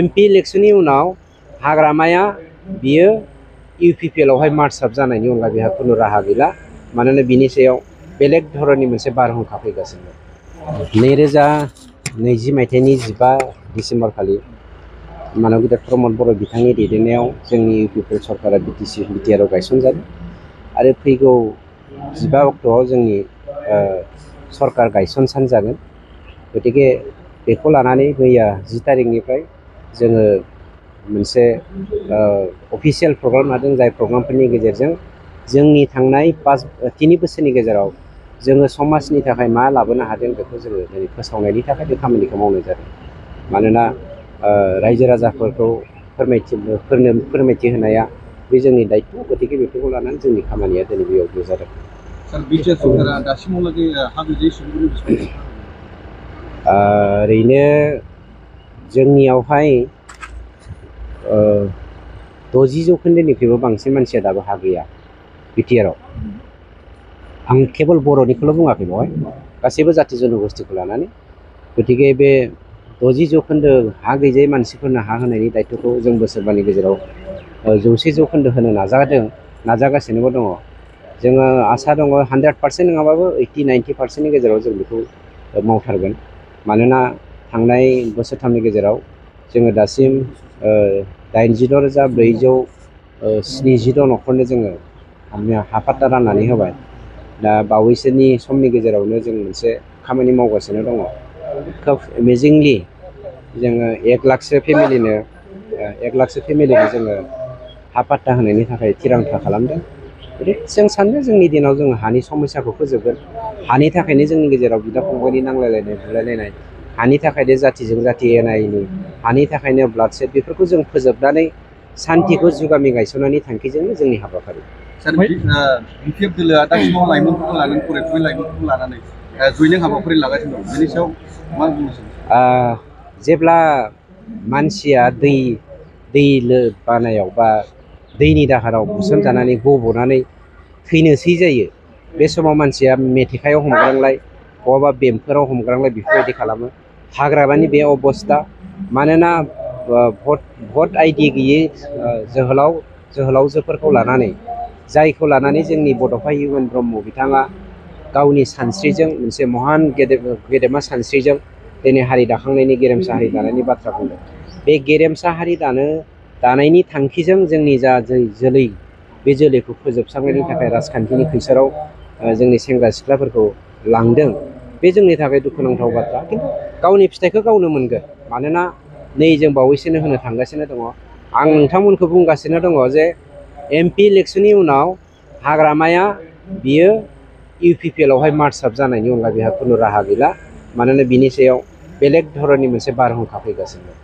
MP इलेक्शननि उनाव हाग्रामाया बियो UPPL आवहाय मार्चआप जानायनि अनगा बेहा खुनु राहा गैला। मानोना बिनि सायाव बेलेग धरननि मोनसे बारहुंखा फैगासिनो दं। 2020 मायथाइनि 15 डिसेम्बर खालि मानव गेदेर प्रमद बर' बिथांनि दैदेननायाव जोंनि UPPL सरकारा BTR आव गायसनजादों आरो फैगौ 15 अक्ट'आव जोंनि सरकार गायसन सान जागोन। गतिके बेखौ लानानै मैया 10 तारिखनिफ्राय जोङो मोनसे अफिसियेल प्रग्राम लादों, जाय प्रग्रामफोरनि गेजेरजों जोंनि थांनाय 3 बोसोरनि गेजेराव जोङो समाजनि थाखाय मा लाबोनो हादों बेखौ जोङो दिनै फोसावनायनि थाखाय बे खामानिखौ मावनाय जादों। मानोना रायजो राजाफोरखौ फोरमायथि होनाया बे जोंनि दायित्व। गतिके बेफोरखौ लानानै जोंनि खामानिया दिनै बेयाव जादों। सार BTR सरकारा दासिमावलागै हा गैजायै सुबुंफोरनि बेसेबां? ओरैनो जोंनियावहाय 60% बांसिन मानसिया दाबो हा गैया BTR आव। आं केवल बर'निखौल' बुङाखै बेवहाय, गासैबो जाथि जनगोष्ठीखौ लानानै। गतिके बे 60% हा गैजायै मानसिफोरनो हा होनायनि दायित्वखौ जों बोसोरबानि गेजेराव 100% होनो नाजागासिनोबो दङ। जोङो आसा दङ 100% नङाबाबो 80-90%नि गेजेराव जों बेखौ मावथारगोन। मानोना थांनाय बोसोरथामनि गेजेराव जोङो दासिम 86,470 न'खरनो जोङो हा पाट्टा राननानै होबाय। दा बावैसोनि समनि गेजेरावनो जों मोनसे खामानि मावगासिनो दङ। खोब एमेजिंलि जोङो 1 लाखसो फेमिलिनो जोङो हा पाट्टा होनायनि थाखाय थिरांथा खालामदों। जों सानो जोंनि दिनाव जोङो हानि समस्याखौ फोजोबगोन। हानि थाखायनो जोंनि गेजेराव बिदा फंबायनि नांलायलायनाय बुलायलायनाय, हानि थाखायनो जातिजों जाति एना-एनि, हानि थाखायनो ब्लाड सेड, बेफोरखौ जों फोजोबनानै सान्तिखौ जुगामि गायसननायनि थांखिजोंनो जोंनि हाबाफारि। सार BPF दोलोआ दासिमाव लाइमोनफोरखौ लानानै, फरायफुनाय लाइमोनफोरखौ लानानै जयनिं हाबाफारि लागासिनो दं। बेनि सायाव मा बुंनो सानो? जेब्ला मानसिया दै बानायाव बा दैनि दाहाराव बुसोमजानानै गब'नानै थैनोसै जायो, बे समाव मानसिया मेथेखायाव हमग्रांलाय, बहाबा बेमफोराव हमग्रांलाय बेफोरबायदि खालामो। हाग्रामानि बे अबस्था। मानोना भट आइडि गैयै जोहोलावजोफोरखौ लानानै, जायखौ लानानै जोंनि बड'फा इउएन ब्रह्म बिथाङा गावनि सानस्रिजों, मोनसे महान गेदेमा सानस्रिजों दिनै हारि दाखांनायनि, गेरेमसा हारि दानायनि बाथ्रा बुंदों। बे गेरेमसा हारि दानायनि थांखिजों जोंनि जा जोलै, बे जोलैखौ फोजोबस्रांनायनि थाखाय राजखान्थिनि खैसाराव जोंनि सेंग्रा सिख्लाफोरखौ लांदों। बे जोंनि थाखाय दुखुनांथाव बाथ्रा। खिन्थु गावनि फिथाइखौ गावनो मोनगोन। मानोना नै जों बावैसोनो होनो थांगासिनो दङ। आं नोंथांमोनखौ बुंगासिनो दङ जे MP इलेक्शननि उनाव हाग्रामाया बियो UPPL आवहाय मार्चआप जानायनि अनगा बेहा खुनु राहा गैला। मानोना बिनि सायाव बेलेग धरननि मोनसे बारहुंखा फैगासिनो दं।